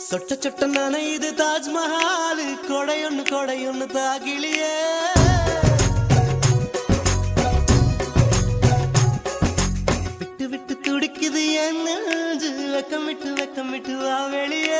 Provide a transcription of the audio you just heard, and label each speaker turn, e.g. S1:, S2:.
S1: சொட்ட சொட்ட நனையுது தாஜ்மஹால் கொடையொன்னு தாகிலியே விட்டு விட்டு துடிக்குது என் நெஞ்சு வெக்கமிட்டு வா வெளியே